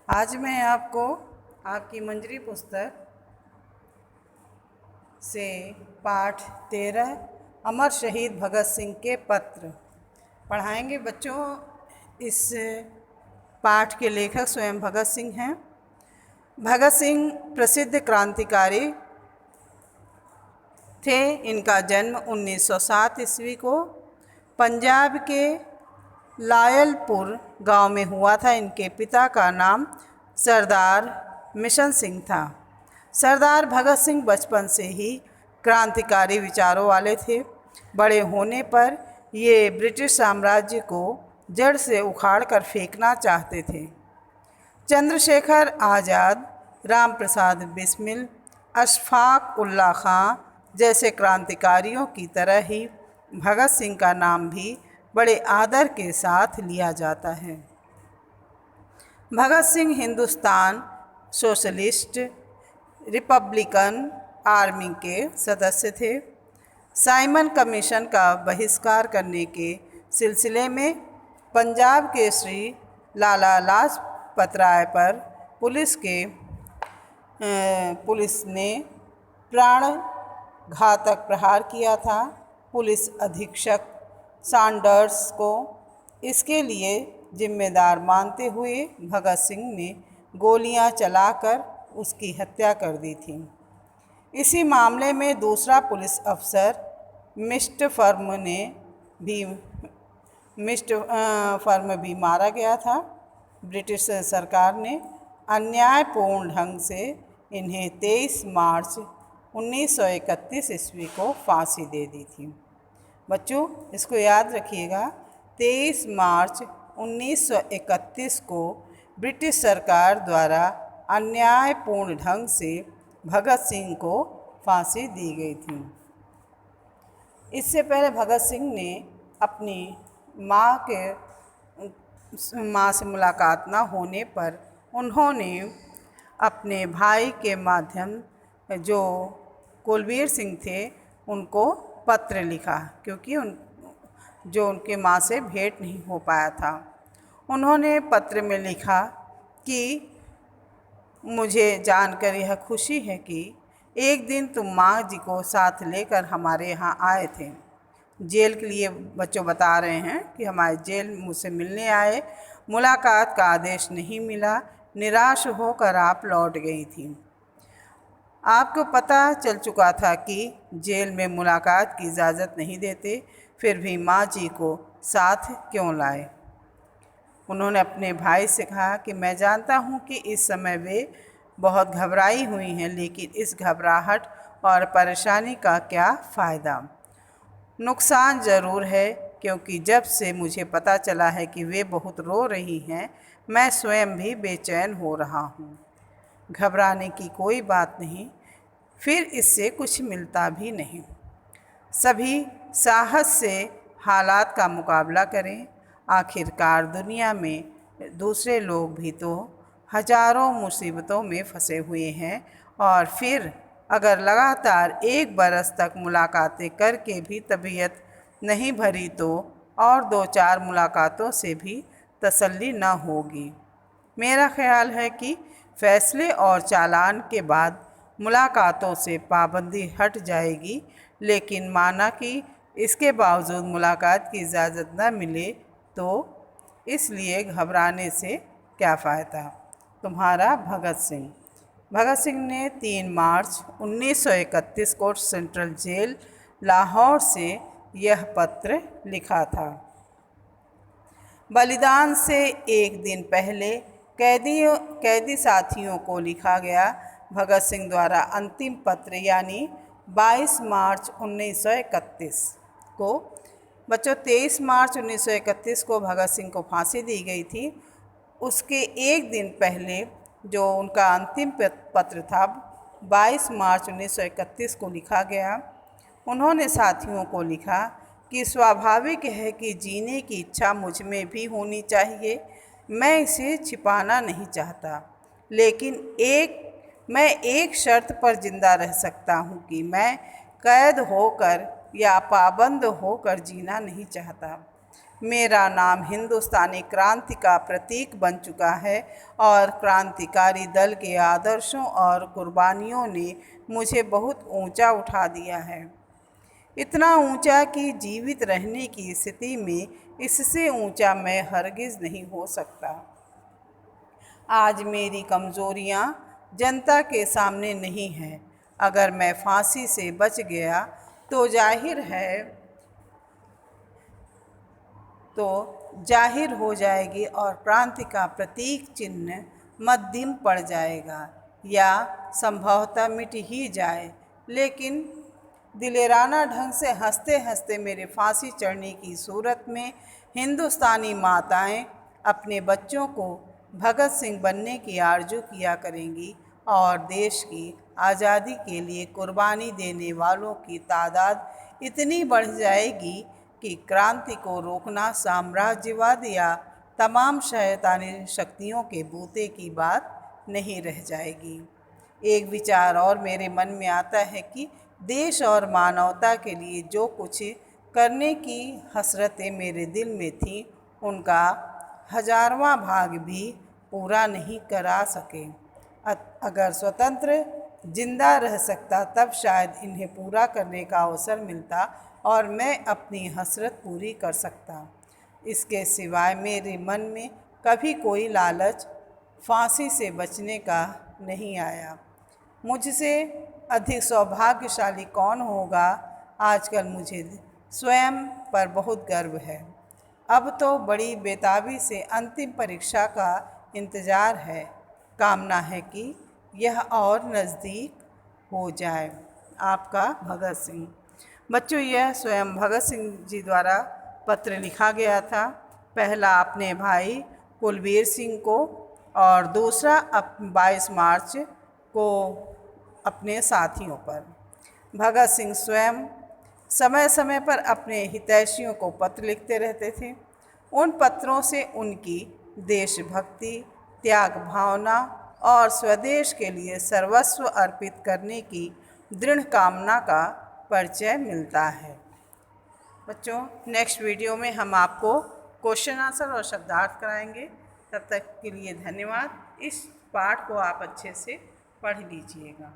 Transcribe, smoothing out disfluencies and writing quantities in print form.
आज मैं आपको आपकी मंजरी पुस्तक से पाठ 13 अमर शहीद भगत सिंह के पत्र पढ़ाएंगे। बच्चों, इस पाठ के लेखक स्वयं भगत सिंह हैं। भगत सिंह प्रसिद्ध क्रांतिकारी थे। इनका जन्म 1907 ईस्वी को पंजाब के लायलपुर गांव में हुआ था। इनके पिता का नाम सरदार मिशन सिंह था। सरदार भगत सिंह बचपन से ही क्रांतिकारी विचारों वाले थे। बड़े होने पर ये ब्रिटिश साम्राज्य को जड़ से उखाड़ कर फेंकना चाहते थे। चंद्रशेखर आज़ाद, राम प्रसाद बिस्मिल, अशफाक उल्लाह खां जैसे क्रांतिकारियों की तरह ही भगत सिंह का नाम भी बड़े आदर के साथ लिया जाता है। Bhagat Singh Hindustan Socialist Republican Army के सदस्य थे। साइमन कमीशन का बहिष्कार करने के सिलसिले में पंजाब के श्री लाला लाजपत राय पर पुलिस ने प्राण घातक प्रहार किया था। पुलिस अधीक्षक सैंडर्स को इसके लिए जिम्मेदार मानते हुए भगत सिंह ने गोलियां चलाकर उसकी हत्या कर दी थी। इसी मामले में दूसरा पुलिस अफसर मिस्टर फर्म भी मारा गया था। ब्रिटिश सरकार ने अन्यायपूर्ण ढंग से इन्हें 23 मार्च 1931 ईस्वी को फांसी दे दी थी। बच्चों, इसको याद रखिएगा, 23 मार्च 1931 को ब्रिटिश सरकार द्वारा अन्यायपूर्ण ढंग से भगत सिंह को फांसी दी गई थी। इससे पहले भगत सिंह ने अपनी माँ से मुलाकात न होने पर उन्होंने अपने भाई के माध्यम जो कुलबीर सिंह थे उनको पत्र लिखा, क्योंकि उनके माँ से भेंट नहीं हो पाया था। उन्होंने पत्र में लिखा कि मुझे जानकर यह खुशी है कि एक दिन तुम माँ जी को साथ लेकर हमारे यहाँ आए थे। जेल के लिए बच्चों बता रहे हैं कि हमारे जेल मुझसे मिलने आए, मुलाकात का आदेश नहीं मिला, निराश होकर आप लौट गई थी। आपको पता चल चुका था कि जेल में मुलाकात की इजाज़त नहीं देते, फिर भी माँ जी को साथ क्यों लाए। उन्होंने अपने भाई से कहा कि मैं जानता हूँ कि इस समय वे बहुत घबराई हुई हैं, लेकिन इस घबराहट और परेशानी का क्या फ़ायदा। नुकसान ज़रूर है, क्योंकि जब से मुझे पता चला है कि वे बहुत रो रही हैं, मैं स्वयं भी बेचैन हो रहा हूँ। घबराने की कोई बात नहीं, फिर इससे कुछ मिलता भी नहीं। सभी साहस से हालात का मुकाबला करें। आखिरकार दुनिया में दूसरे लोग भी तो हजारों मुसीबतों में फंसे हुए हैं, और फिर अगर लगातार 1 बरस तक मुलाकातें करके भी तबीयत नहीं भरी तो और 2-4 मुलाकातों से भी तसल्ली न होगी। मेरा ख्याल है कि फैसले और चालान के बाद मुलाकातों से पाबंदी हट जाएगी, लेकिन माना कि इसके बावजूद मुलाकात की इजाज़त न मिले तो इसलिए घबराने से क्या फ़ायदा। तुम्हारा भगत सिंह। भगत सिंह ने 3 मार्च 1931 को सेंट्रल जेल लाहौर से यह पत्र लिखा था। बलिदान से एक दिन पहले कैदी साथियों को लिखा गया भगत सिंह द्वारा अंतिम पत्र, यानी 22 मार्च 1931 को। बच्चों, 23 मार्च 1931 को भगत सिंह को फांसी दी गई थी। उसके एक दिन पहले जो उनका अंतिम पत्र था, 22 मार्च 1931 को लिखा गया। उन्होंने साथियों को लिखा कि स्वाभाविक है कि जीने की इच्छा मुझ में भी होनी चाहिए। मैं इसे छिपाना नहीं चाहता, लेकिन मैं एक शर्त पर जिंदा रह सकता हूँ कि मैं कैद होकर या पाबंद होकर जीना नहीं चाहता। मेरा नाम हिंदुस्तानी क्रांति का प्रतीक बन चुका है और क्रांतिकारी दल के आदर्शों और कुर्बानियों ने मुझे बहुत ऊंचा उठा दिया है, इतना ऊंचा कि जीवित रहने की स्थिति में इससे ऊंचा मैं हरगिज़ नहीं हो सकता। आज मेरी कमज़ोरियां जनता के सामने नहीं हैं। अगर मैं फांसी से बच गया तो जाहिर हो जाएगी और क्रांति का प्रतीक चिन्ह मद्दिम पड़ जाएगा या संभवतः मिट ही जाए। लेकिन दिलेराना ढंग से हंसते हंसते मेरे फांसी चढ़ने की सूरत में हिंदुस्तानी माताएं अपने बच्चों को भगत सिंह बनने की आरजू किया करेंगी और देश की आज़ादी के लिए कुर्बानी देने वालों की तादाद इतनी बढ़ जाएगी कि क्रांति को रोकना साम्राज्यवाद या तमाम शैतानी शक्तियों के बूते की बात नहीं रह जाएगी। एक विचार और मेरे मन में आता है कि देश और मानवता के लिए जो कुछ करने की हसरतें मेरे दिल में थीं, उनका 1000वां भाग भी पूरा नहीं करा सके। अगर स्वतंत्र जिंदा रह सकता तब शायद इन्हें पूरा करने का अवसर मिलता और मैं अपनी हसरत पूरी कर सकता। इसके सिवाय मेरे मन में कभी कोई लालच फांसी से बचने का नहीं आया। मुझसे अधिक सौभाग्यशाली कौन होगा? आजकल मुझे स्वयं पर बहुत गर्व है। अब तो बड़ी बेताबी से अंतिम परीक्षा का इंतज़ार है। कामना है कि यह और नज़दीक हो जाए। आपका भगत सिंह। बच्चों, यह स्वयं भगत सिंह जी द्वारा पत्र लिखा गया था। पहला अपने भाई कुलवीर सिंह को और दूसरा 22 मार्च को अपने साथियों पर। भगत सिंह स्वयं समय समय पर अपने हितैषियों को पत्र लिखते रहते थे। उन पत्रों से उनकी देशभक्ति, त्याग भावना और स्वदेश के लिए सर्वस्व अर्पित करने की दृढ़ कामना का परिचय मिलता है। बच्चों, नेक्स्ट वीडियो में हम आपको क्वेश्चन आंसर और शब्दार्थ कराएंगे। तब तक के लिए धन्यवाद। इस पाठ को आप अच्छे से पढ़ लीजिएगा।